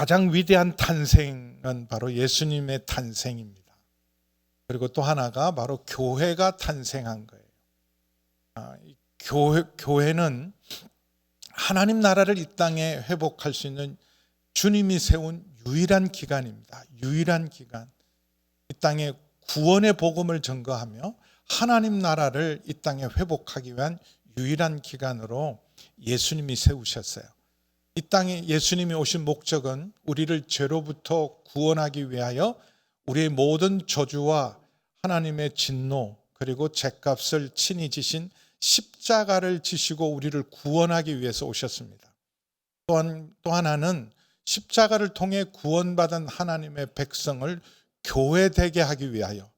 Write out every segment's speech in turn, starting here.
가장 위대한 탄생은 바로 예수님의 탄생입니다. 그리고 또 하나가 바로 교회가 탄생한 거예요. 교회는 하나님 나라를 이 땅에 회복할 수 있는 주님이 세운 유일한 기관입니다. 유일한 기관. 이 땅에 구원의 복음을 전거하며 하나님 나라를 이 땅에 회복하기 위한 유일한 기관으로 예수님이 세우셨어요. 이 땅에 예수님이 오신 목적은 우리를 죄로부터 구원하기 위하여 우리의 모든 저주와 하나님의 진노 그리고 죗값을 친히 지신 십자가를 지시고 우리를 구원하기 위해서 오셨습니다. 또한 또 하나는 십자가를 통해 구원받은 하나님의 백성을 교회되게 하기 위하여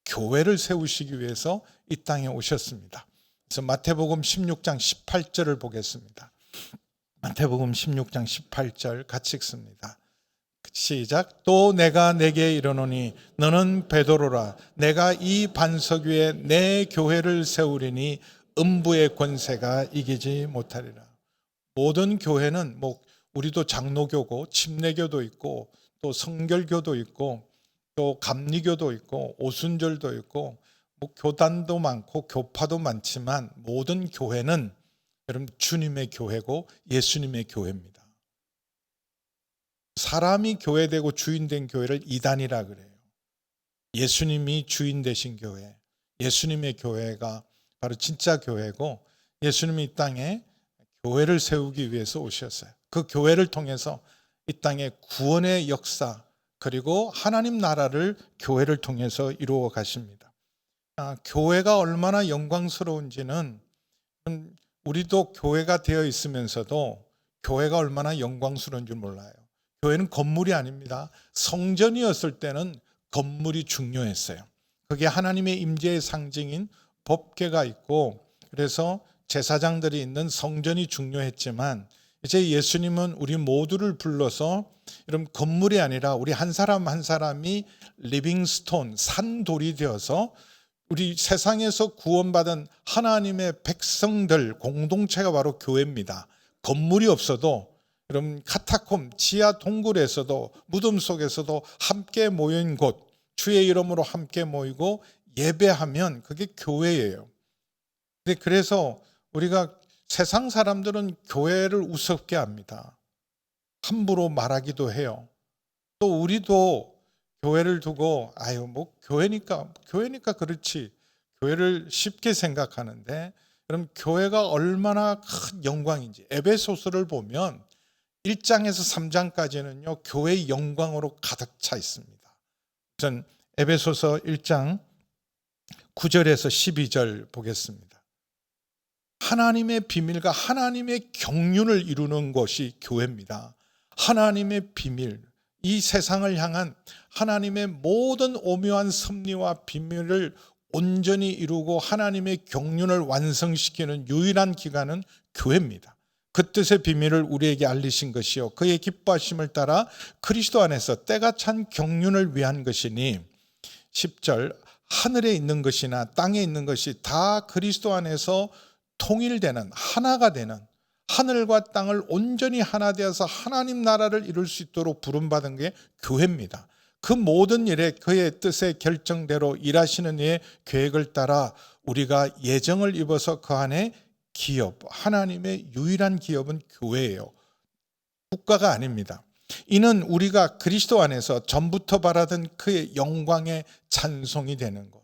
교회를 세우시기 위해서 이 땅에 오셨습니다. 그래서 마태복음 16장 18절을 보겠습니다. 마태복음 16장 18절 같이 읽습니다. 시작. 또 내가 내게 이르노니 너는 베드로라. 내가 이 반석 위에 내 교회를 세우리니 음부의 권세가 이기지 못하리라. 모든 교회는 우리도 장로교고 침례교도 있고 또 성결교도 있고 또 감리교도 있고 오순절도 있고 교단도 많고 교파도 많지만 모든 교회는 여러분 주님의 교회고 예수님의 교회입니다. 사람이 교회되고 주인된 교회를 이단이라 그래요. 예수님이 주인 되신 교회, 예수님의 교회가 바로 진짜 교회고 예수님이 이 땅에 교회를 세우기 위해서 오셨어요. 그 교회를 통해서 이 땅에 구원의 역사 그리고 하나님 나라를 교회를 통해서 이루어 가십니다. 교회가 얼마나 영광스러운지는 우리도 교회가 되어 있으면서도 교회가 얼마나 영광스러운 줄 몰라요. 교회는 건물이 아닙니다. 성전이었을 때는 건물이 중요했어요. 그게 하나님의 임재의 상징인 법궤가 있고 그래서 제사장들이 있는 성전이 중요했지만 이제 예수님은 우리 모두를 불러서 이런 건물이 아니라 우리 한 사람 한 사람이 리빙스톤, 산돌이 되어서 우리 세상에서 구원받은 하나님의 백성들 공동체가 바로 교회입니다. 건물이 없어도 여러분 카타콤 지하 동굴에서도 무덤 속에서도 함께 모인 곳 주의 이름으로 함께 모이고 예배하면 그게 교회예요. 그래서 우리가 세상 사람들은 교회를 우습게 합니다. 함부로 말하기도 해요. 또 우리도 교회를 두고 교회니까 그렇지 교회를 쉽게 생각하는데 그럼 교회가 얼마나 큰 영광인지 에베소서를 보면 1장에서 3장까지는요 교회의 영광으로 가득 차 있습니다. 전 에베소서 1장 9절에서 12절 보겠습니다. 하나님의 비밀과 하나님의 경륜을 이루는 것이 교회입니다. 하나님의 비밀, 이 세상을 향한 하나님의 모든 오묘한 섭리와 비밀을 온전히 이루고 하나님의 경륜을 완성시키는 유일한 기관은 교회입니다. 그 뜻의 비밀을 우리에게 알리신 것이요 그의 기뻐하심을 따라 그리스도 안에서 때가 찬 경륜을 위한 것이니 10절 하늘에 있는 것이나 땅에 있는 것이 다 그리스도 안에서 통일되는 하나가 되는 하늘과 땅을 온전히 하나 되어서 하나님 나라를 이룰 수 있도록 부름받은 게 교회입니다. 그 모든 일에 그의 뜻의 결정대로 일하시는 이의 계획을 따라 우리가 예정을 입어서 그 안에 기업, 하나님의 유일한 기업은 교회예요. 국가가 아닙니다. 이는 우리가 그리스도 안에서 전부터 바라던 그의 영광의 찬송이 되는 것.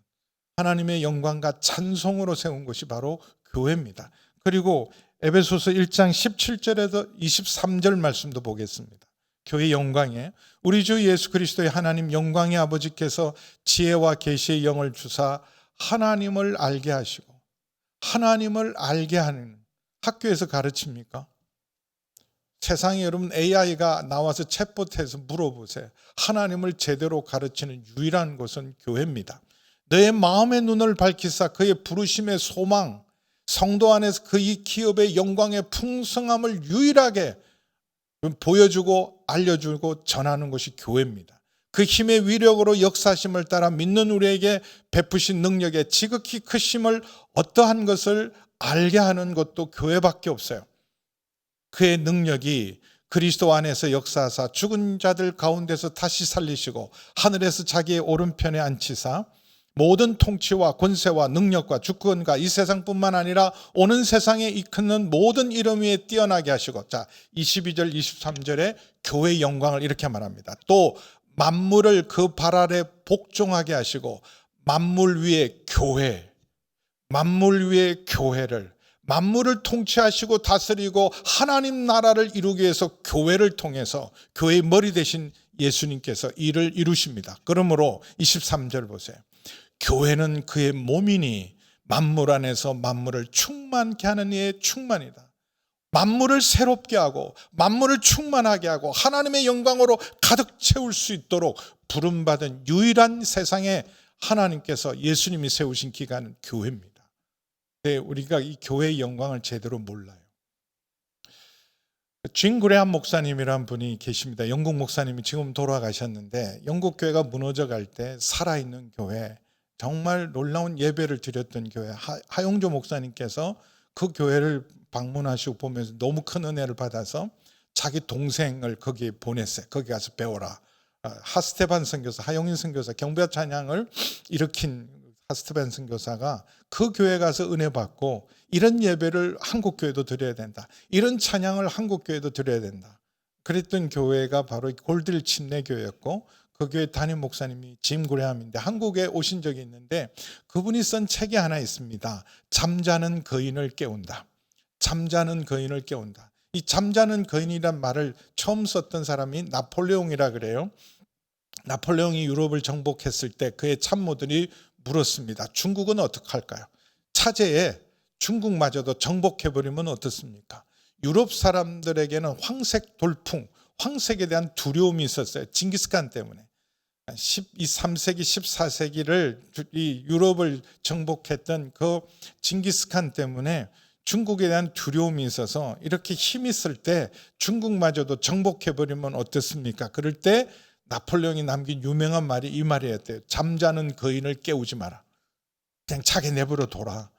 하나님의 영광과 찬송으로 세운 것이 바로 교회입니다. 그리고 에베소서 1장 17절에서 23절 말씀도 보겠습니다. 교회의 영광에 우리 주 예수 그리스도의 하나님 영광의 아버지께서 지혜와 계시의 영을 주사 하나님을 알게 하시고 하나님을 알게 하는 학교에서 가르칩니까? 세상에 여러분 AI가 나와서 챗봇해서 물어보세요. 하나님을 제대로 가르치는 유일한 곳은 교회입니다. 너의 마음의 눈을 밝히사 그의 부르심의 소망 성도 안에서 그 이 기업의 영광의 풍성함을 유일하게 보여주고 알려주고 전하는 것이 교회입니다. 그 힘의 위력으로 역사심을 따라 믿는 우리에게 베푸신 능력의 지극히 크심을 어떠한 것을 알게 하는 것도 교회밖에 없어요. 그의 능력이 그리스도 안에서 역사하사 죽은 자들 가운데서 다시 살리시고 하늘에서 자기의 오른편에 앉히사 모든 통치와 권세와 능력과 주권과 이 세상뿐만 아니라 오는 세상에 이끄는 모든 이름 위에 뛰어나게 하시고, 자 22절 23절에 교회의 영광을 이렇게 말합니다. 또 만물을 그 발 아래 복종하게 하시고 만물 위에 교회, 만물 위에 교회를, 만물을 통치하시고 다스리고 하나님 나라를 이루기 위해서 교회를 통해서 교회의 머리 되신 예수님께서 일을 이루십니다. 그러므로 23절 보세요. 교회는 그의 몸이니 만물 안에서 만물을 충만케 하는 이의 충만이다. 만물을 새롭게 하고 만물을 충만하게 하고 하나님의 영광으로 가득 채울 수 있도록 부름받은 유일한 세상에 하나님께서 예수님이 세우신 기관은 교회입니다. 근데 우리가 이 교회의 영광을 제대로 몰라요. 진 그레함 목사님이란 분이 계십니다. 영국 목사님이 지금 돌아가셨는데 영국 교회가 무너져 갈 때 살아있는 교회, 정말 놀라운 예배를 드렸던 교회, 하용조 목사님께서 그 교회를 방문하시고 보면서 너무 큰 은혜를 받아서 자기 동생을 거기에 보냈어요. 거기 가서 배워라. 하스테반 선교사, 하용인 선교사, 경배 찬양을 일으킨 하스테반 선교사가 그 교회 가서 은혜 받고 이런 예배를 한국 교회도 드려야 된다. 이런 찬양을 한국 교회도 드려야 된다. 그랬던 교회가 바로 골드힐 침례교회였고 그 교회 담임 목사님이 짐 그레함인데 한국에 오신 적이 있는데 그분이 쓴 책이 하나 있습니다. 잠자는 거인을 깨운다. 잠자는 거인을 깨운다. 이 잠자는 거인이란 말을 처음 썼던 사람이 나폴레옹이라 그래요. 나폴레옹이 유럽을 정복했을 때 그의 참모들이 물었습니다. 중국은 어떻게 할까요? 차제에 중국마저도 정복해버리면 어떻습니까? 유럽 사람들에게는 황색 돌풍, 황색에 대한 두려움이 있었어요. 징기스칸 때문에. 13세기, 14세기를 이 유럽을 정복했던 그 징기스칸 때문에 중국에 대한 두려움이 있어서 이렇게 힘 있을 때 중국마저도 정복해버리면 어떻습니까? 그럴 때 나폴레옹이 남긴 유명한 말이 이 말이었대요. 잠자는 거인을 깨우지 마라. 그냥 자기 내버려 둬라.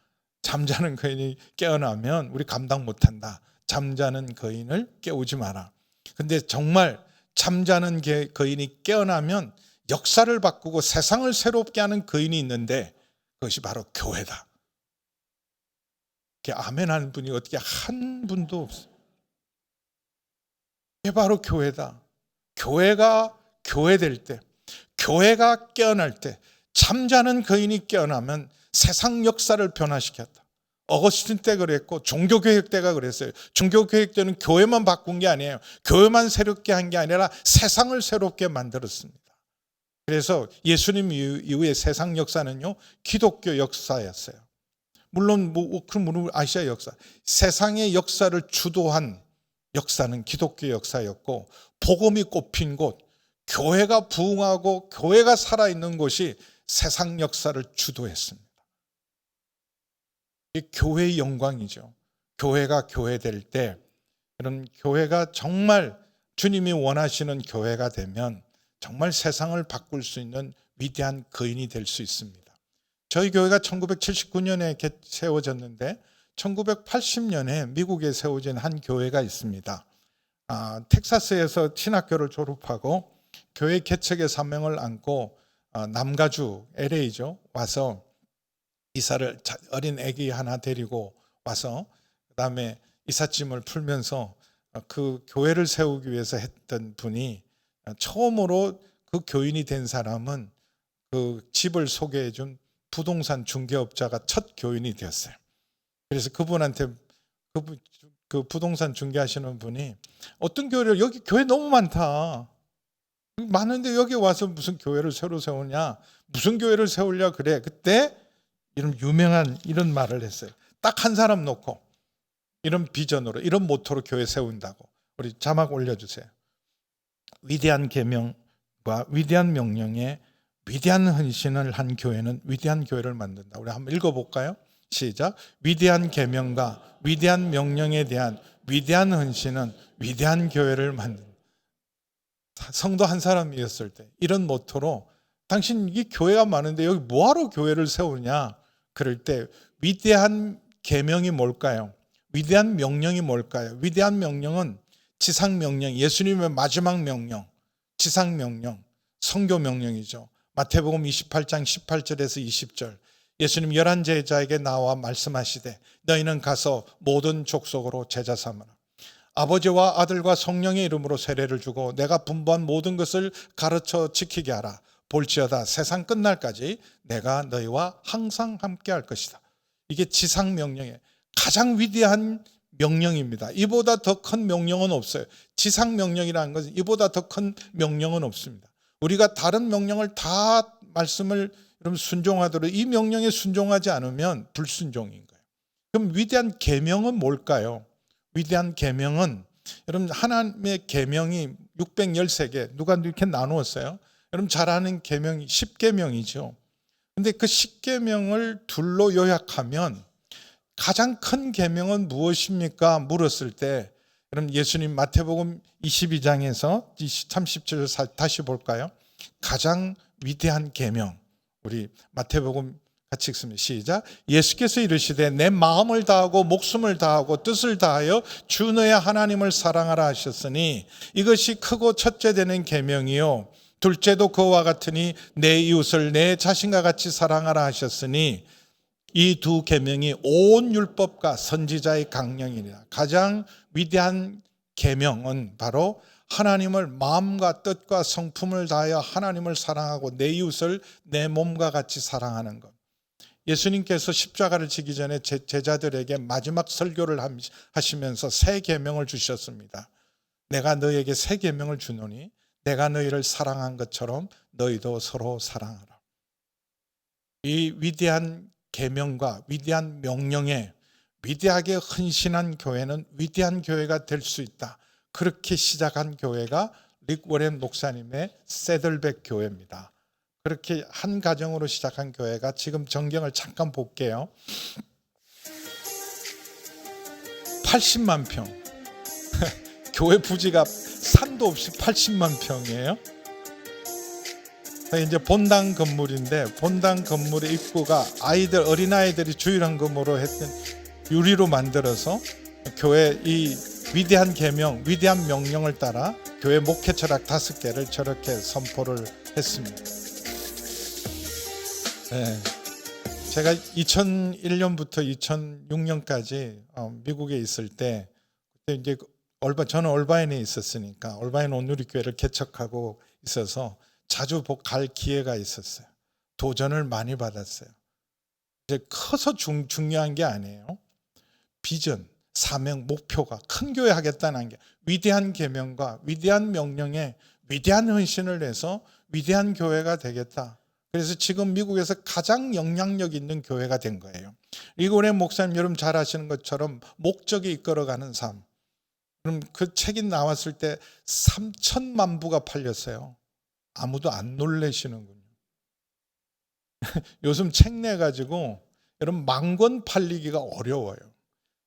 잠자는 거인이 깨어나면 우리 감당 못한다. 잠자는 거인을 깨우지 마라. 근데 정말 잠자는 거인이 깨어나면 역사를 바꾸고 세상을 새롭게 하는 거인이 있는데 그것이 바로 교회다. 아멘 하는 분이 어떻게 한 분도 없어요. 그게 바로 교회다. 교회가 교회될 때, 교회가 깨어날 때, 잠자는 거인이 깨어나면 세상 역사를 변화시켰다. 어거스틴 때 그랬고 종교개혁 때가 그랬어요. 종교개혁 때는 교회만 바꾼 게 아니에요. 교회만 새롭게 한 게 아니라 세상을 새롭게 만들었습니다. 그래서 예수님 이후의 세상 역사는요, 기독교 역사였어요. 물론 그럼 아시아 역사, 세상의 역사를 주도한 역사는 기독교 역사였고 복음이 꽃핀 곳, 교회가 부흥하고 교회가 살아있는 곳이 세상 역사를 주도했습니다. 이게 교회의 영광이죠. 교회가 교회될 때, 그런 교회가 정말 주님이 원하시는 교회가 되면 정말 세상을 바꿀 수 있는 위대한 거인이 될 수 있습니다. 저희 교회가 1979년에 세워졌는데 1980년에 미국에 세워진 한 교회가 있습니다. 텍사스에서 신학교를 졸업하고 교회 개척의 사명을 안고 남가주 LA죠. 와서 이사를, 어린 아기 하나 데리고 와서 그다음에 이삿짐을 풀면서 그 교회를 세우기 위해서 했던 분이 처음으로 그 교인이 된 사람은 그 집을 소개해 준 부동산 중개업자가 첫 교인이 되었어요. 그래서 그분한테 그 부동산 중개하시는 분이 어떤 교회를, 여기 교회 너무 많은데 여기 와서 무슨 교회를 새로 세우냐, 무슨 교회를 세우려 그래. 그때 이런 유명한 이런 말을 했어요. 딱 한 사람 놓고 이런 비전으로, 이런 모토로 교회 세운다고. 우리 자막 올려주세요. 위대한 계명과 위대한 명령에 위대한 헌신을 한 교회는 위대한 교회를 만든다. 우리 한번 읽어볼까요? 시작. 위대한 계명과 위대한 명령에 대한 위대한 헌신은 위대한 교회를 만든다. 성도 한 사람이었을 때 이런 모토로 당신 이 교회가 많은데 여기 뭐하러 교회를 세우냐? 그럴 때 위대한 계명이 뭘까요? 위대한 명령이 뭘까요? 위대한 명령은 지상 명령, 예수님의 마지막 명령, 지상 명령, 선교 명령이죠. 마태복음 28장 18절에서 20절. 예수님 11 제자에게 나와 말씀하시되 너희는 가서 모든 족속으로 제자 삼으라. 아버지와 아들과 성령의 이름으로 세례를 주고 내가 분부한 모든 것을 가르쳐 지키게 하라. 볼지어다 세상 끝날까지 내가 너희와 항상 함께 할 것이다. 이게 지상 명령의 가장 위대한 명령입니다. 이보다 더 큰 명령은 없어요. 지상 명령이라는 것은 이보다 더 큰 명령은 없습니다. 우리가 다른 명령을 다 말씀을 여러분 순종하도록 이 명령에 순종하지 않으면 불순종인 거예요. 그럼 위대한 계명은 뭘까요? 위대한 계명은 여러분 하나님의 계명이 613개 누가 이렇게 나누었어요. 여러분 잘 아는 계명이 10계명이죠. 근데 그 10계명을 둘로 요약하면 가장 큰 계명은 무엇입니까? 물었을 때 여러분 예수님 마태복음 22장에서 30절 다시 볼까요? 가장 위대한 계명 우리 마태복음 같이 읽습니다. 시작. 예수께서 이르시되 내 마음을 다하고 목숨을 다하고 뜻을 다하여 주 너의 하나님을 사랑하라 하셨으니 이것이 크고 첫째 되는 계명이요 둘째도 그와 같으니 내 이웃을 내 자신과 같이 사랑하라 하셨으니 이 두 계명이 온 율법과 선지자의 강령이니라. 가장 위대한 계명은 바로 하나님을 마음과 뜻과 성품을 다하여 하나님을 사랑하고 내 이웃을 내 몸과 같이 사랑하는 것. 예수님께서 십자가를 지기 전에 제자들에게 마지막 설교를 하시면서 새 계명을 주셨습니다. 내가 너희에게 새 계명을 주노니 내가 너희를 사랑한 것처럼 너희도 서로 사랑하라. 이 위대한 계명과 위대한 명령에 위대하게 헌신한 교회는 위대한 교회가 될 수 있다. 그렇게 시작한 교회가 릭 워렌 목사님의 세들백 교회입니다. 그렇게 한 가정으로 시작한 교회가 지금 전경을 잠깐 볼게요. 80만 평. 교회 부지가 산도 없이 80만 평이에요. 이제 본당 건물인데 본당 건물의 입구가 어린아이들이 주일헌금으로 했던 유리로 만들어서 교회 이 위대한 계명, 위대한 명령을 따라 교회 목회 철학 5개를 저렇게 선포를 했습니다. 네. 제가 2001년부터 2006년까지 미국에 있을 때 그때 이제 저는 얼바인에 있었으니까 얼바인 온누리교회를 개척하고 있어서 자주 갈 기회가 있었어요. 도전을 많이 받았어요. 이제 커서 중요한 게 아니에요. 비전, 사명, 목표가 큰 교회 하겠다는 게 위대한 계명과 위대한 명령에 위대한 헌신을 해서 위대한 교회가 되겠다. 그래서 지금 미국에서 가장 영향력 있는 교회가 된 거예요. 리고렌 목사님 여러분 잘 아시는 것처럼 목적이 이끌어가는 삶. 그럼 그 책이 나왔을 때 3천만 부가 팔렸어요. 아무도 안 놀라시는군요. 요즘 책 내가지고 여러분 10,000권 팔리기가 어려워요.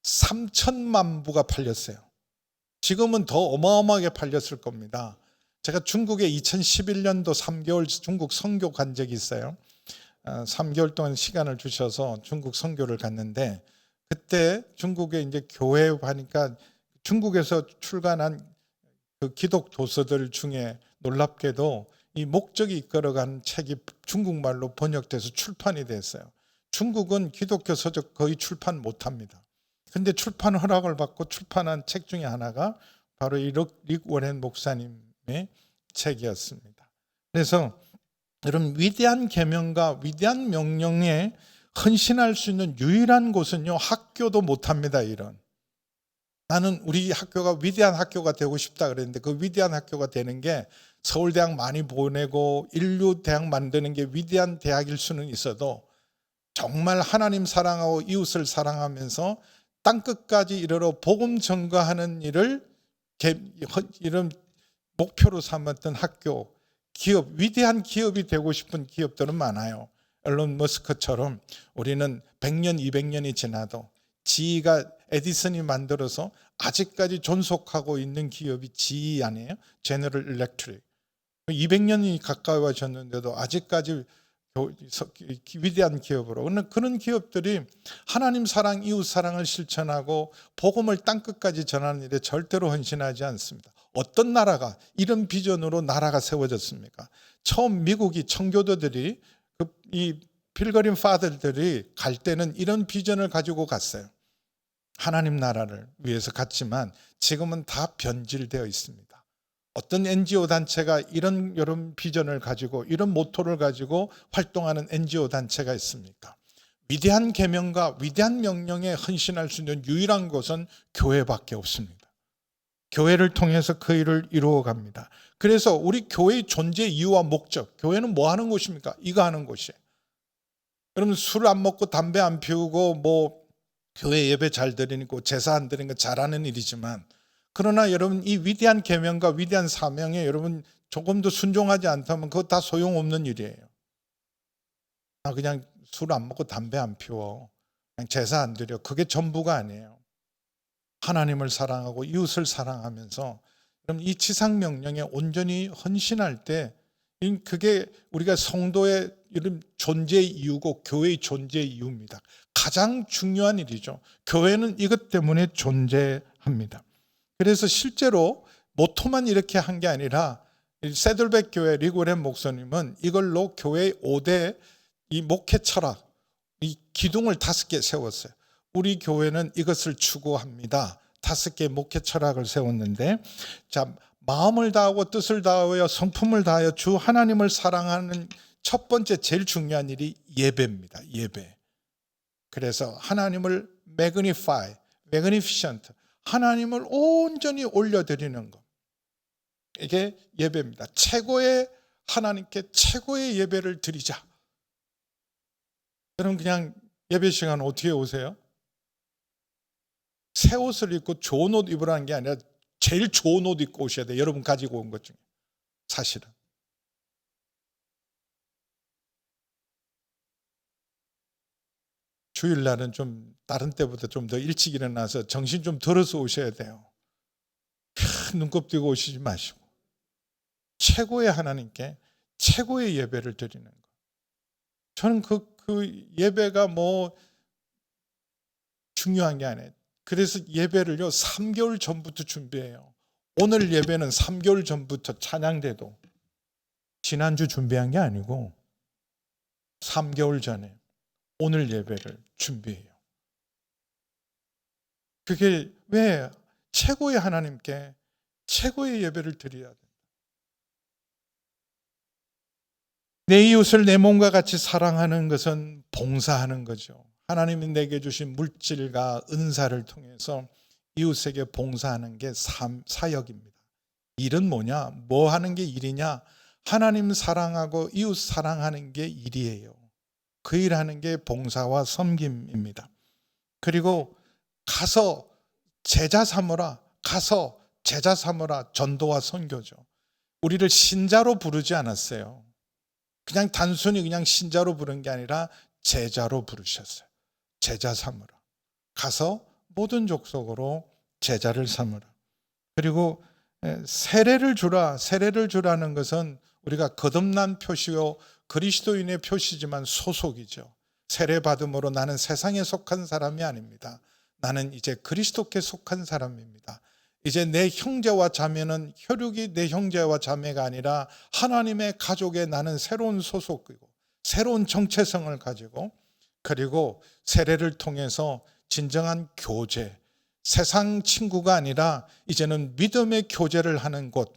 3천만 부가 팔렸어요. 지금은 더 어마어마하게 팔렸을 겁니다. 제가 중국에 2011년도 3개월 중국 선교 간 적이 있어요. 3개월 동안 시간을 주셔서 중국 선교를 갔는데 그때 중국에 이제 교회 하니까 중국에서 출간한 그 기독 도서들 중에 놀랍게도 이 목적이 이끌어간 책이 중국말로 번역돼서 출판이 됐어요. 중국은 기독교 서적 거의 출판 못합니다. 근데 출판 허락을 받고 출판한 책 중에 하나가 바로 이 릭 워렌 목사님의 책이었습니다. 그래서 여러분 위대한 계명과 위대한 명령에 헌신할 수 있는 유일한 곳은요 학교도 못합니다. 이런 나는 우리 학교가 위대한 학교가 되고 싶다 그랬는데 그 위대한 학교가 되는 게 서울대학 많이 보내고 인류대학 만드는 게 위대한 대학일 수는 있어도 정말 하나님 사랑하고 이웃을 사랑하면서 땅끝까지 이르러 복음 전가하는 일을 이런 목표로 삼았던 학교, 기업, 위대한 기업이 되고 싶은 기업들은 많아요. 앨런 머스크처럼 우리는 100년, 200년이 지나도 GE가 에디슨이 만들어서 아직까지 존속하고 있는 기업이 GE 아니에요? 제너럴 일렉트릭. 200년이 가까워졌는데도 아직까지 위대한 기업으로. 그런 기업들이 하나님 사랑, 이웃 사랑을 실천하고 복음을 땅끝까지 전하는 일에 절대로 헌신하지 않습니다. 어떤 나라가 이런 비전으로 나라가 세워졌습니까? 처음 미국이 청교도들이 이 필거림 파더들이 갈 때는 이런 비전을 가지고 갔어요. 하나님 나라를 위해서 갔지만 지금은 다 변질되어 있습니다. 어떤 NGO 단체가 이런 비전을 가지고 이런 모토를 가지고 활동하는 NGO 단체가 있습니까? 위대한 계명과 위대한 명령에 헌신할 수 있는 유일한 곳은 교회밖에 없습니다. 교회를 통해서 그 일을 이루어 갑니다. 그래서 우리 교회의 존재 이유와 목적, 교회는 뭐 하는 곳입니까? 이거 하는 곳이에요. 여러분 술 안 먹고 담배 안 피우고 뭐 교회 예배 잘 드리고 제사 안 드리는 거 잘하는 일이지만, 그러나 여러분 이 위대한 계명과 위대한 사명에 여러분 조금 더 순종하지 않다면 그거 다 소용없는 일이에요. 나 그냥 술 안 먹고 담배 안 피워, 그냥 제사 안 드려, 그게 전부가 아니에요. 하나님을 사랑하고 이웃을 사랑하면서 이 지상 명령에 온전히 헌신할 때 그게 우리가 성도의 이런 존재의 이유고 교회의 존재의 이유입니다. 가장 중요한 일이죠. 교회는 이것 때문에 존재합니다. 그래서 실제로 모토만 이렇게 한 게 아니라 세들백 교회 리고렌 목사님은 이걸로 교회의 5대 이 목회 철학, 이 기둥을 5개 세웠어요. 우리 교회는 이것을 추구합니다. 5개 목회 철학을 세웠는데, 자, 마음을 다하고 뜻을 다하여 성품을 다하여 주 하나님을 사랑하는 첫 번째 제일 중요한 일이 예배입니다. 예배. 그래서 하나님을 magnificent, 하나님을 온전히 올려드리는 것. 이게 예배입니다. 최고의 하나님께 최고의 예배를 드리자. 여러분 그냥 예배 시간 어떻게 오세요? 새 옷을 입고 좋은 옷 입으라는 게 아니라 제일 좋은 옷 입고 오셔야 돼요. 여러분 가지고 온 것 중에. 사실은. 주일날은 좀 다른 때보다 좀 더 일찍 일어나서 정신 좀 들어서 오셔야 돼요. 눈곱 뜨고 오시지 마시고 최고의 하나님께 최고의 예배를 드리는 것. 저는 그 예배가 뭐 중요한 게 아니에요. 그래서 예배를요 3개월 전부터 준비해요. 오늘 예배는 3개월 전부터 찬양대도 지난주 준비한 게 아니고 3개월 전에 오늘 예배를 준비해요. 그게 왜? 최고의 하나님께 최고의 예배를 드려야 된다. 내 이웃을 내 몸과 같이 사랑하는 것은 봉사하는 거죠. 하나님이 내게 주신 물질과 은사를 통해서 이웃에게 봉사하는 게 사역입니다. 일은 뭐냐? 뭐 하는 게 일이냐? 하나님 사랑하고 이웃 사랑하는 게 일이에요. 그 일하는 게 봉사와 섬김입니다. 그리고 가서 제자 삼으라, 가서 제자 삼으라, 전도와 선교죠. 우리를 신자로 부르지 않았어요. 그냥 단순히 그냥 신자로 부른 게 아니라 제자로 부르셨어요. 제자 삼으라. 가서 모든 족속으로 제자를 삼으라. 그리고 세례를 주라. 세례를 주라는 것은 우리가 거듭난 표시요 그리스도인의 표시지만 소속이죠. 세례 받음으로 나는 세상에 속한 사람이 아닙니다. 나는 이제 그리스도께 속한 사람입니다. 이제 내 형제와 자매는 혈육이 내 형제와 자매가 아니라 하나님의 가족에 나는 새로운 소속이고 새로운 정체성을 가지고, 그리고 세례를 통해서 진정한 교제, 세상 친구가 아니라 이제는 믿음의 교제를 하는 곳,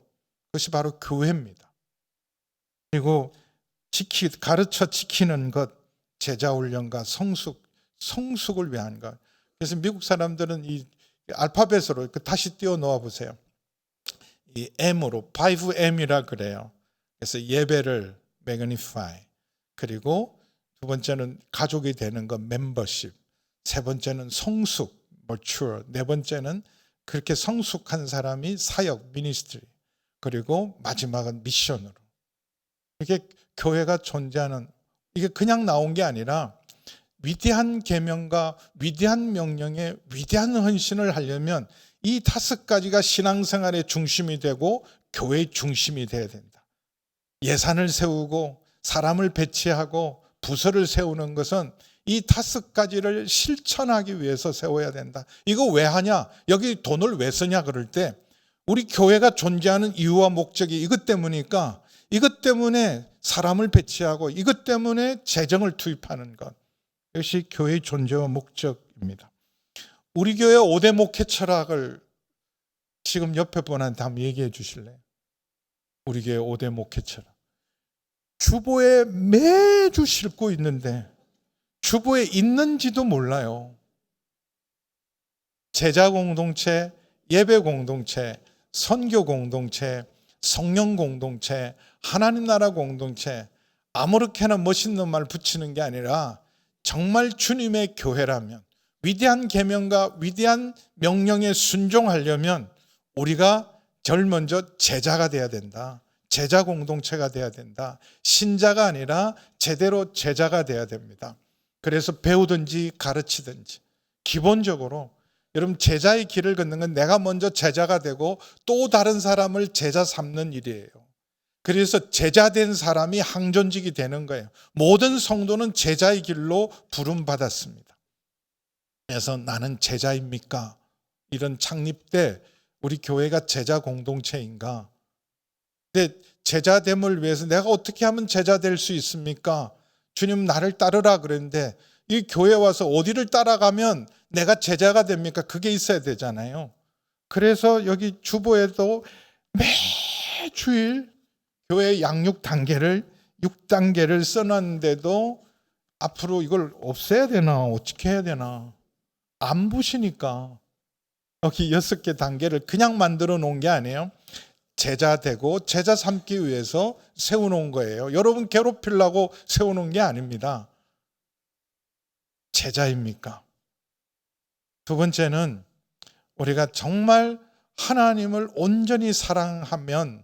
그것이 바로 교회입니다. 그리고 가르쳐 지키는 것, 제자 훈련과 성숙을 위한 것. 그래서 미국 사람들은 이 알파벳으로 다시 띄워 놓아 보세요. 이 M으로 5M이라 그래요. 그래서 예배를 magnify, 그리고 두 번째는 가족이 되는 것 membership, 세 번째는 성숙 mature, 네 번째는 그렇게 성숙한 사람이 사역 ministry, 그리고 마지막은 미션으로. 이게 교회가 존재하는, 이게 그냥 나온 게 아니라 위대한 계명과 위대한 명령에 위대한 헌신을 하려면 이 5가지가 신앙생활의 중심이 되고 교회의 중심이 되어야 된다. 예산을 세우고 사람을 배치하고 부서를 세우는 것은 이 5가지를 실천하기 위해서 세워야 된다. 이거 왜 하냐? 여기 돈을 왜 쓰냐? 그럴 때 우리 교회가 존재하는 이유와 목적이 이것 때문이니까 이것 때문에 사람을 배치하고 이것 때문에 재정을 투입하는 것. 이것이 교회의 존재와 목적입니다. 우리 교회 5대 목회 철학을 지금 옆에 분한테 한번 얘기해 주실래요? 우리 교회 5대 목회 철학. 주보에 매주 싣고 있는데 주보에 있는지도 몰라요. 제자 공동체, 예배 공동체, 선교 공동체, 성령 공동체, 하나님 나라 공동체, 아무렇게나 멋있는 말 붙이는 게 아니라 정말 주님의 교회라면 위대한 계명과 위대한 명령에 순종하려면 우리가 제일 먼저 제자가 돼야 된다. 제자 공동체가 돼야 된다. 신자가 아니라 제대로 제자가 돼야 됩니다. 그래서 배우든지 가르치든지 기본적으로 여러분 제자의 길을 걷는 건 내가 먼저 제자가 되고 또 다른 사람을 제자 삼는 일이에요. 그래서 제자된 사람이 항존직이 되는 거예요. 모든 성도는 제자의 길로 부름받았습니다. 그래서 나는 제자입니까? 이런 창립 때 우리 교회가 제자 공동체인가? 근데 제자됨을 위해서 내가 어떻게 하면 제자 될 수 있습니까? 주님 나를 따르라 그랬는데 이 교회 와서 어디를 따라가면 내가 제자가 됩니까? 그게 있어야 되잖아요. 그래서 여기 주보에도 매주일 교회 양육 단계를 6단계를 써놨는데도 앞으로 이걸 없애야 되나 어떻게 해야 되나 안 보시니까 여기 6개 단계를 그냥 만들어 놓은 게 아니에요. 제자 되고 제자 삼기 위해서 세워놓은 거예요. 여러분 괴롭히려고 세워놓은 게 아닙니다. 제자입니까? 두 번째는 우리가 정말 하나님을 온전히 사랑하면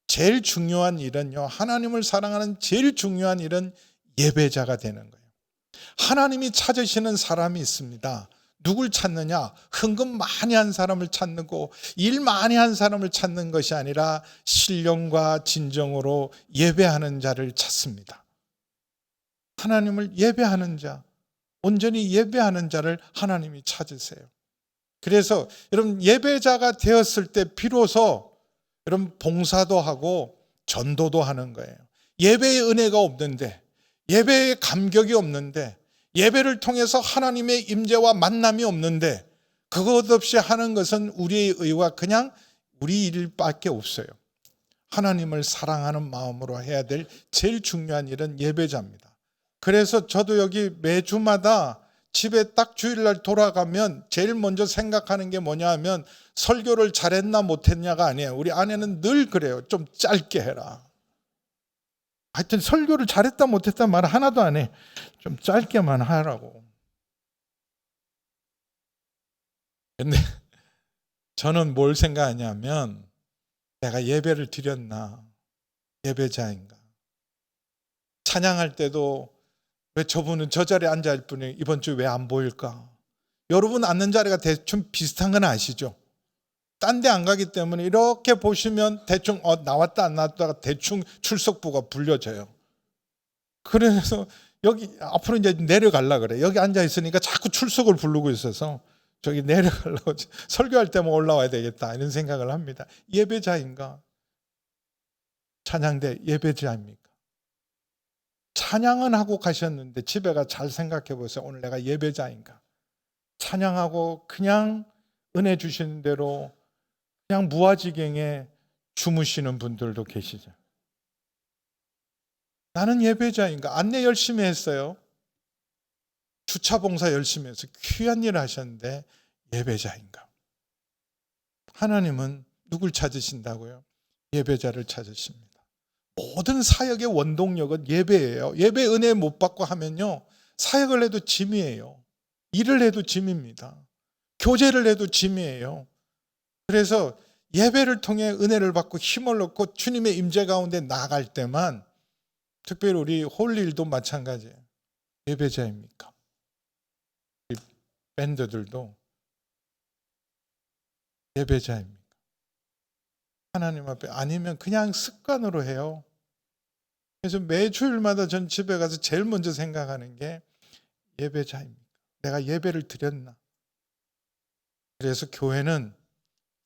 제일 중요한 일은요. 하나님을 사랑하는 제일 중요한 일은 예배자가 되는 거예요. 하나님이 찾으시는 사람이 있습니다. 누굴 찾느냐? 헌금 많이 한 사람을 찾는 거, 일 많이 한 사람을 찾는 것이 아니라 신령과 진정으로 예배하는 자를 찾습니다. 하나님을 예배하는 자, 온전히 예배하는 자를 하나님이 찾으세요. 그래서 여러분 예배자가 되었을 때 비로소 여러분 봉사도 하고 전도도 하는 거예요. 예배의 은혜가 없는데, 예배의 감격이 없는데, 예배를 통해서 하나님의 임재와 만남이 없는데 그것 없이 하는 것은 우리의 의와 그냥 우리 일밖에 없어요. 하나님을 사랑하는 마음으로 해야 될 제일 중요한 일은 예배자입니다. 그래서 저도 여기 매주마다 집에 딱 주일날 돌아가면 제일 먼저 생각하는 게 뭐냐 하면 설교를 잘했나 못했냐가 아니에요. 우리 아내는 늘 그래요. 좀 짧게 해라. 하여튼 설교를 잘했다 못했다 말 하나도 안 해. 좀 짧게만 하라고. 근데 저는 뭘 생각하냐면 내가 예배를 드렸나? 예배자인가? 찬양할 때도 왜 저분은 저 자리에 앉아있을 분이 이번 주 왜 안 보일까? 여러분 앉는 자리가 대충 비슷한 건 아시죠? 딴 데 안 가기 때문에 이렇게 보시면 대충 나왔다 안 나왔다가 대충 출석부가 불려져요. 그래서 여기 앞으로 이제 내려가려고 그래. 여기 앉아 있으니까 자꾸 출석을 부르고 있어서 저기 내려가려고 설교할 때만 올라와야 되겠다 이런 생각을 합니다. 예배자인가? 찬양대 예배자입니까? 찬양은 하고 가셨는데 집에 가 잘 생각해 보세요. 오늘 내가 예배자인가? 찬양하고 그냥 은혜 주시는 대로 그냥 무아지경에 주무시는 분들도 계시죠. 나는 예배자인가? 안내 열심히 했어요. 주차 봉사 열심히 해서 귀한 일을 하셨는데 예배자인가? 하나님은 누굴 찾으신다고요? 예배자를 찾으십니다. 모든 사역의 원동력은 예배예요. 예배 은혜 못 받고 하면요, 사역을 해도 짐이에요. 일을 해도 짐입니다. 교제를 해도 짐이에요. 그래서 예배를 통해 은혜를 받고 힘을 얻고 주님의 임재 가운데 나아갈 때만, 특별히 우리 홀일도 마찬가지예요. 예배자입니까? 우리 밴드들도 예배자입니까? 하나님 앞에 아니면 그냥 습관으로 해요. 그래서 매 주일마다 전 집에 가서 제일 먼저 생각하는 게 예배자입니까? 내가 예배를 드렸나? 그래서 교회는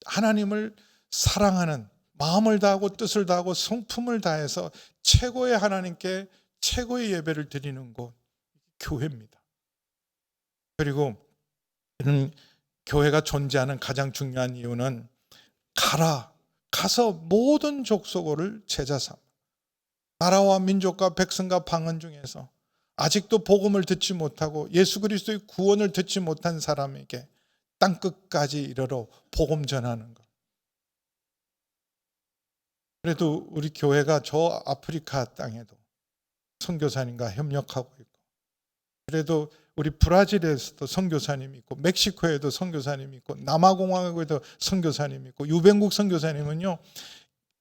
하나님을 사랑하는 마음을 다하고 뜻을 다하고 성품을 다해서 최고의 하나님께 최고의 예배를 드리는 곳, 교회입니다. 그리고 이런 교회가 존재하는 가장 중요한 이유는 가서 모든 족속을 제자 삼아 나라와 민족과 백성과 방언 중에서 아직도 복음을 듣지 못하고 예수 그리스도의 구원을 듣지 못한 사람에게 땅끝까지 이르러 복음 전하는 것. 그래도 우리 교회가 저 아프리카 땅에도 선교사님과 협력하고 있고, 그래도 우리 브라질에서도 선교사님이 있고, 멕시코에도 선교사님이 있고, 남아공화국에도 선교사님이 있고, 유병국 선교사님은요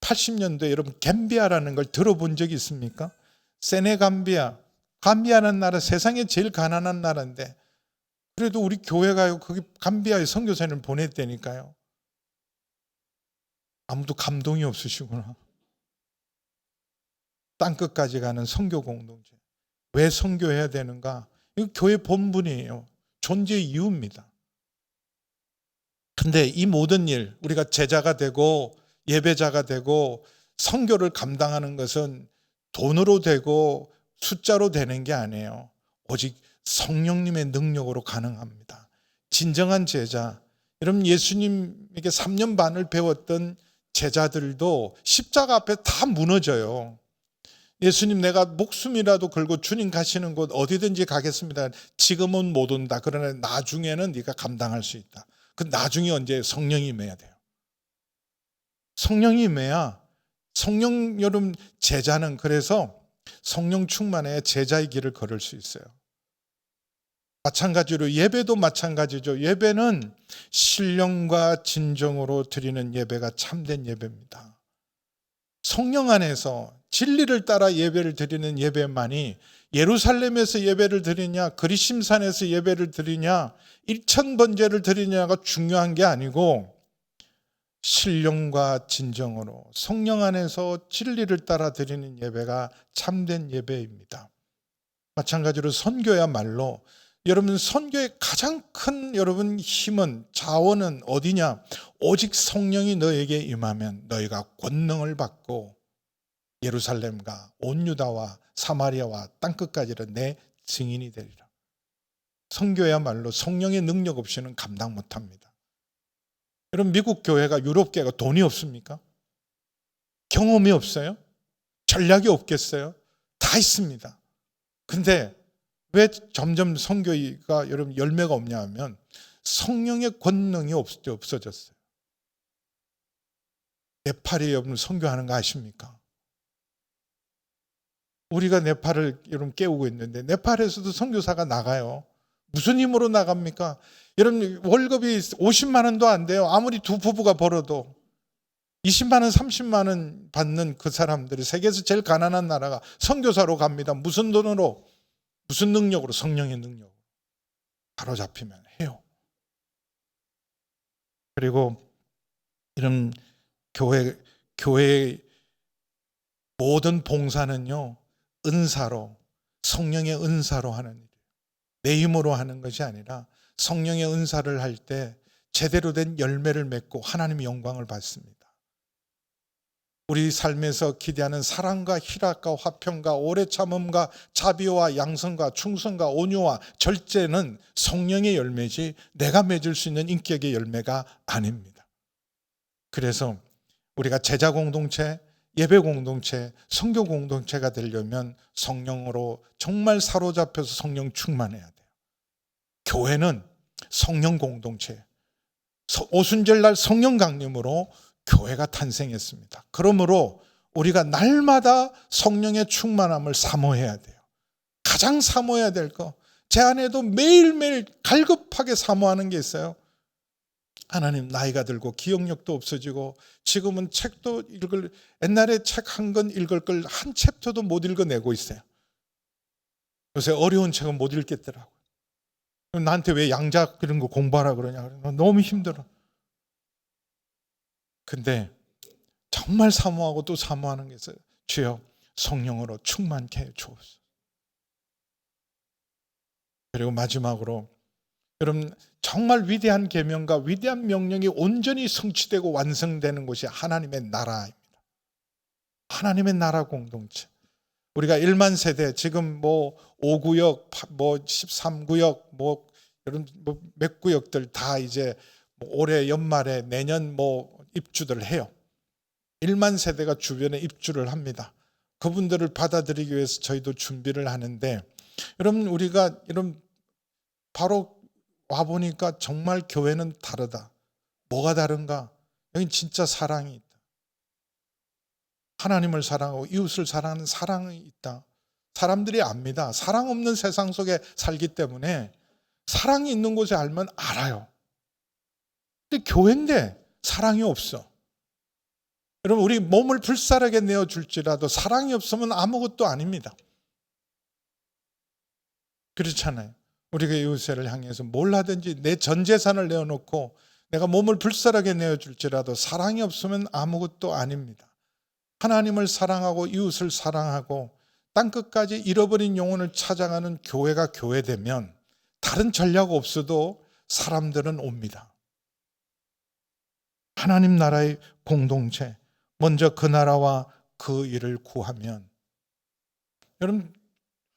80년도에 여러분 감비아라는 걸 들어본 적이 있습니까? 감비아라는 나라 세상에 제일 가난한 나라인데 그래도 우리 교회가요 거기 감비아에 선교사님을 보냈다니까요. 아무도 감동이 없으시구나. 땅끝까지 가는 선교 공동체. 왜 선교해야 되는가? 이거 교회 본분이에요. 존재의 이유입니다. 근데 이 모든 일, 우리가 제자가 되고 예배자가 되고 선교를 감당하는 것은 돈으로 되고 숫자로 되는 게 아니에요. 오직 성령님의 능력으로 가능합니다. 진정한 제자, 여러분 예수님에게 3년 반을 배웠던 제자들도 십자가 앞에 다 무너져요. 예수님 내가 목숨이라도 걸고 주님 가시는 곳 어디든지 가겠습니다. 지금은 못 온다. 그러나 나중에는 네가 감당할 수 있다. 그 나중이 언제? 성령이 임해야 돼요. 성령이 임해야 성령 여러분 제자는 그래서 성령 충만해 제자의 길을 걸을 수 있어요. 마찬가지로 예배도 마찬가지죠. 예배는 신령과 진정으로 드리는 예배가 참된 예배입니다. 성령 안에서 진리를 따라 예배를 드리는 예배만이 예루살렘에서 예배를 드리냐 그리심산에서 예배를 드리냐 일천번제를 드리냐가 중요한 게 아니고 신령과 진정으로 성령 안에서 진리를 따라 드리는 예배가 참된 예배입니다. 마찬가지로 선교야말로 여러분 선교의 가장 큰 여러분 힘은 자원은 어디냐? 오직 성령이 너에게 임하면 너희가 권능을 받고 예루살렘과 온 유다와 사마리아와 땅끝까지는 내 증인이 되리라. 선교야말로 성령의 능력 없이는 감당 못합니다. 여러분 미국 교회가 유럽 교회가 돈이 없습니까? 경험이 없어요? 전략이 없겠어요? 다 있습니다. 근데 왜 점점 선교가 여러분 열매가 없냐 하면 성령의 권능이 없어졌어요. 네팔에 여러분 선교하는 거 아십니까? 우리가 네팔을 여러분 깨우고 있는데 네팔에서도 선교사가 나가요. 무슨 힘으로 나갑니까? 여러분 월급이 50만 원도 안 돼요. 아무리 두 부부가 벌어도 20만 원, 30만 원 받는 그 사람들이 세계에서 제일 가난한 나라가 선교사로 갑니다. 무슨 돈으로? 무슨 능력으로? 성령의 능력으로. 바로잡히면 해요. 그리고 이런 교회의 모든 봉사는요 은사로 성령의 은사로 하는 일이에요. 내 힘으로 하는 것이 아니라 성령의 은사를 할 때 제대로 된 열매를 맺고 하나님의 영광을 받습니다. 우리 삶에서 기대하는 사랑과 희락과 화평과 오래 참음과 자비와 양성과 충성과 온유와 절제는 성령의 열매지 내가 맺을 수 있는 인격의 열매가 아닙니다. 그래서 우리가 제자 공동체, 예배 공동체, 선교 공동체가 되려면 성령으로 정말 사로잡혀서 성령 충만해야 돼요. 교회는 성령 공동체, 오순절날 성령 강림으로 교회가 탄생했습니다. 그러므로 우리가 날마다 성령의 충만함을 사모해야 돼요. 가장 사모해야 될 거, 제 안에도 매일매일 갈급하게 사모하는 게 있어요. 하나님, 나이가 들고 기억력도 없어지고 지금은 책도 옛날에 책 한 권 읽을 걸 한 챕터도 못 읽어내고 있어요. 요새 어려운 책은 못 읽겠더라고요. 나한테 왜 양작 이런 거 공부하라 그러냐. 너무 힘들어. 근데 정말 사모하고 또 사모하는 게 있어요. 주여, 성령으로 충만케 해 주옵소서. 그리고 마지막으로 여러분, 정말 위대한 계명과 위대한 명령이 온전히 성취되고 완성되는 곳이 하나님의 나라입니다. 하나님의 나라 공동체. 우리가 1만 세대, 지금 5구역, 13구역, 이런 몇 구역들 다 이제 올해 연말에 내년 입주들 해요. 1만 세대가 주변에 입주를 합니다. 그분들을 받아들이기 위해서 저희도 준비를 하는데, 여러분, 우리가 바로 와보니까 정말 교회는 다르다. 뭐가 다른가? 여긴 진짜 사랑이 있다. 하나님을 사랑하고 이웃을 사랑하는 사랑이 있다. 사람들이 압니다. 사랑 없는 세상 속에 살기 때문에 사랑이 있는 곳에 알면 알아요. 근데 교회인데 사랑이 없어. 여러분, 우리 몸을 불사르게 내어줄지라도 사랑이 없으면 아무것도 아닙니다. 그렇잖아요. 우리가 이웃을 향해서 뭘 하든지 내 전 재산을 내어놓고 내가 몸을 불사르게 내어줄지라도 사랑이 없으면 아무것도 아닙니다. 하나님을 사랑하고 이웃을 사랑하고 땅끝까지 잃어버린 영혼을 찾아가는 교회가 교회되면 다른 전략 없어도 사람들은 옵니다. 하나님 나라의 공동체, 먼저 그 나라와 그 일을 구하면, 여러분,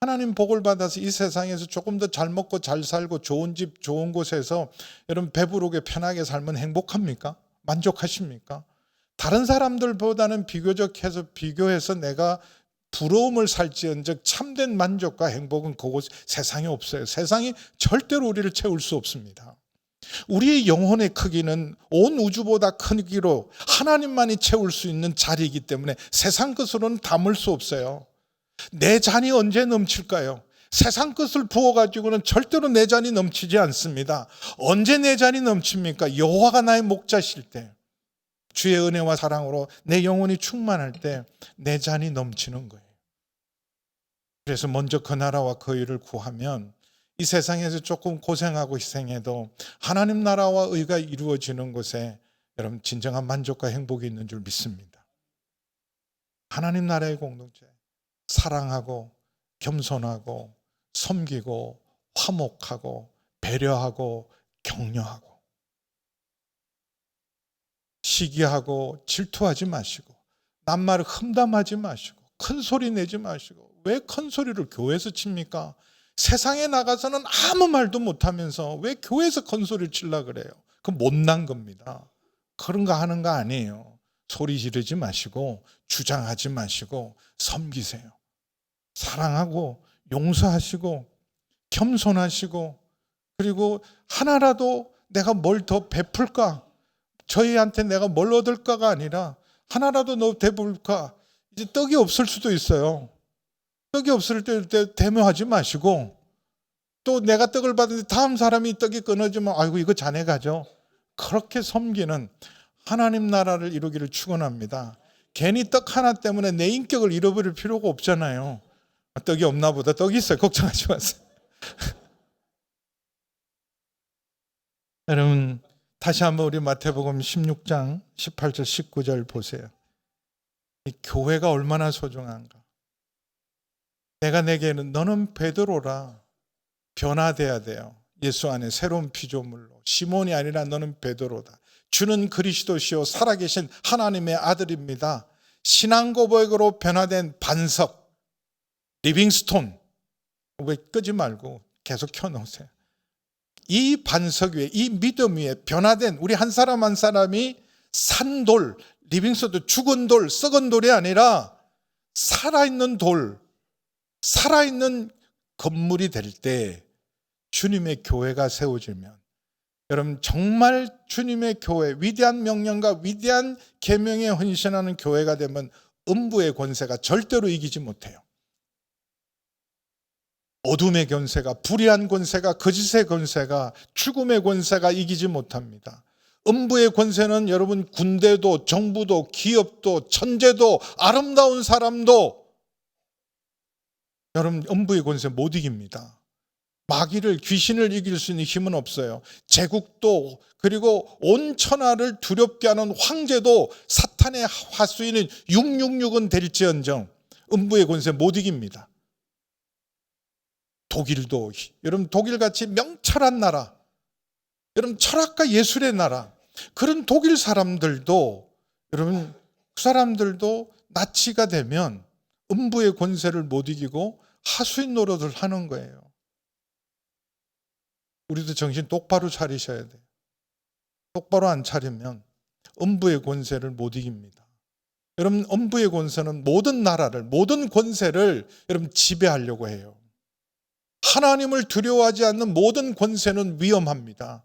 하나님 복을 받아서 이 세상에서 조금 더 잘 먹고 잘 살고 좋은 집 좋은 곳에서 여러분 배부르게 편하게 살면 행복합니까? 만족하십니까? 다른 사람들보다는 비교해서 내가 부러움을 살지언정 참된 만족과 행복은 그곳 세상에 없어요. 세상이 절대로 우리를 채울 수 없습니다. 우리의 영혼의 크기는 온 우주보다 크기로 하나님만이 채울 수 있는 자리이기 때문에 세상 것으로는 담을 수 없어요. 내 잔이 언제 넘칠까요? 세상 것을 부어가지고는 절대로 내 잔이 넘치지 않습니다. 언제 내 잔이 넘칩니까? 여호와가 나의 목자실 때, 주의 은혜와 사랑으로 내 영혼이 충만할 때 내 잔이 넘치는 거예요. 그래서 먼저 그 나라와 그 일을 구하면 이 세상에서 조금 고생하고 희생해도 하나님 나라와 의가 이루어지는 곳에 여러분 진정한 만족과 행복이 있는 줄 믿습니다. 하나님 나라의 공동체, 사랑하고 겸손하고 섬기고 화목하고 배려하고 격려하고 시기하고 질투하지 마시고 남말을 험담하지 마시고 큰 소리 내지 마시고. 왜 큰 소리를 교회에서 칩니까? 세상에 나가서는 아무 말도 못하면서 왜 교회에서 큰 소리를 치려고 그래요? 그건 못난 겁니다. 그런 거 하는 거 아니에요. 소리 지르지 마시고 주장하지 마시고 섬기세요. 사랑하고 용서하시고 겸손하시고, 그리고 하나라도 내가 뭘 더 베풀까, 저희한테 내가 뭘 얻을까가 아니라 하나라도 너 베풀까. 이제 떡이 없을 수도 있어요. 떡이 없을 때 대모하지 마시고, 또 내가 떡을 받는데 다음 사람이 떡이 끊어지면 아이고 이거 자네 가져. 그렇게 섬기는 하나님 나라를 이루기를 축원합니다. 괜히 떡 하나 때문에 내 인격을 잃어버릴 필요가 없잖아요. 떡이 없나 보다. 떡이 있어요. 걱정하지 마세요. 여러분, 다시 한번 우리 마태복음 16장 18절 19절 보세요. 이 교회가 얼마나 소중한가. 내가 내게는 너는 베드로라. 변화돼야 돼요. 예수 안에 새로운 피조물로. 시몬이 아니라 너는 베드로다. 주는 그리스도시요 살아계신 하나님의 아들입니다. 신앙 고백으로 변화된 반석, 리빙스톤. 왜 끄지 말고 계속 켜놓으세요. 이 반석 위에, 이 믿음 위에 변화된 우리 한 사람 한 사람이 산돌, 리빙스톤, 죽은 돌, 썩은 돌이 아니라 살아있는 돌, 살아있는 건물이 될 때 주님의 교회가 세워지면, 여러분 정말 주님의 교회, 위대한 명령과 위대한 계명에 헌신하는 교회가 되면 음부의 권세가 절대로 이기지 못해요. 어둠의 권세가, 불의한 권세가, 거짓의 권세가, 죽음의 권세가 이기지 못합니다. 음부의 권세는 여러분 군대도, 정부도, 기업도, 천재도, 아름다운 사람도 여러분 음부의 권세 못 이깁니다. 마귀를, 귀신을 이길 수 있는 힘은 없어요. 제국도, 그리고 온 천하를 두렵게 하는 황제도 사탄의 하수인인 666은 될지언정 음부의 권세 못 이깁니다. 독일도, 여러분 독일같이 명철한 나라, 여러분 철학과 예술의 나라, 그런 독일 사람들도, 여러분 그 사람들도 나치가 되면 음부의 권세를 못 이기고 하수인 노릇을 하는 거예요. 우리도 정신 똑바로 차리셔야 돼요. 똑바로 안 차리면 음부의 권세를 못 이깁니다. 여러분 음부의 권세는 모든 나라를, 모든 권세를 여러분 지배하려고 해요. 하나님을 두려워하지 않는 모든 권세는 위험합니다.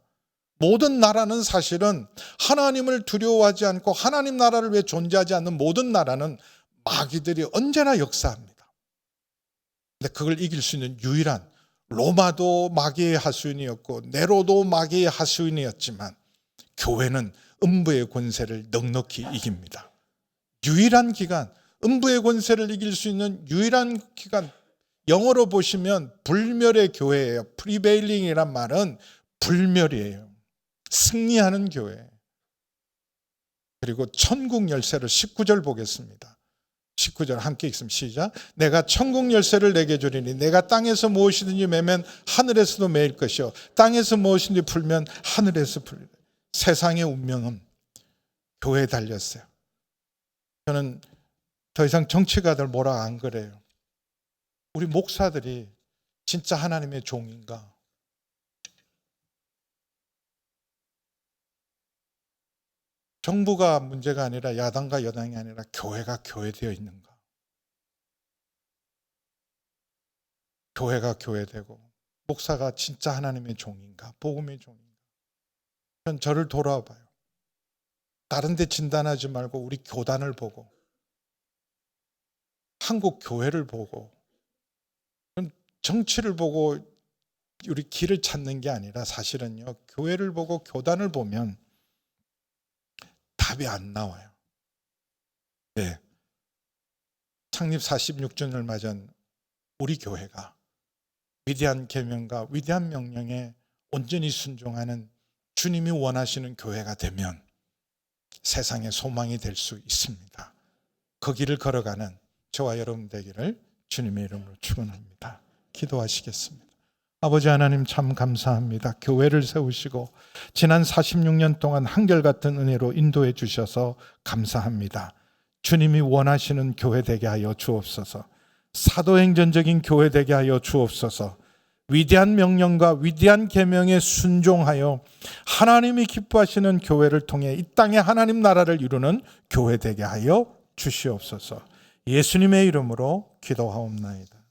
모든 나라는 사실은 하나님을 두려워하지 않고 하나님 나라를 위해 존재하지 않는 모든 나라는 마귀들이 언제나 역사합니다. 근데 그걸 이길 수 있는 유일한, 로마도 마귀의 하수인이었고 네로도 마귀의 하수인이었지만 교회는 음부의 권세를 넉넉히 이깁니다. 유일한 기간, 음부의 권세를 이길 수 있는 유일한 기간, 영어로 보시면 불멸의 교회예요. 프리베일링이란 말은 불멸이에요. 승리하는 교회. 그리고 천국 열쇠를 19절 보겠습니다. 19절 함께 읽습니다. 시작. 내가 천국 열쇠를 내게 주리니 내가 땅에서 무엇이든지 매면 하늘에서도 매일 것이요 땅에서 무엇이든지 풀면 하늘에서 풀리라. 세상의 운명은 교회에 달렸어요. 저는 더 이상 정치가들 뭐라 안 그래요. 우리 목사들이 진짜 하나님의 종인가? 정부가 문제가 아니라 야당과 여당이 아니라 교회가 교회되어 있는가? 교회가 교회되고 목사가 진짜 하나님의 종인가? 복음의 종인가? 전 저를 돌아봐요. 다른 데 진단하지 말고 우리 교단을 보고 한국 교회를 보고 정치를 보고 우리 길을 찾는 게 아니라 사실은요, 교회를 보고 교단을 보면 답이 안 나와요. 네. 창립 46주년을 맞은 우리 교회가 위대한 계명과 위대한 명령에 온전히 순종하는 주님이 원하시는 교회가 되면 세상의 소망이 될 수 있습니다. 그 길을 걸어가는 저와 여러분 되기를 주님의 이름으로 축원합니다. 기도하시겠습니다. 아버지 하나님 참 감사합니다. 교회를 세우시고 지난 46년 동안 한결같은 은혜로 인도해 주셔서 감사합니다. 주님이 원하시는 교회 되게 하여 주옵소서. 사도행전적인 교회 되게 하여 주옵소서. 위대한 명령과 위대한 계명에 순종하여 하나님이 기뻐하시는 교회를 통해 이 땅에 하나님 나라를 이루는 교회 되게 하여 주시옵소서. 예수님의 이름으로 기도하옵나이다.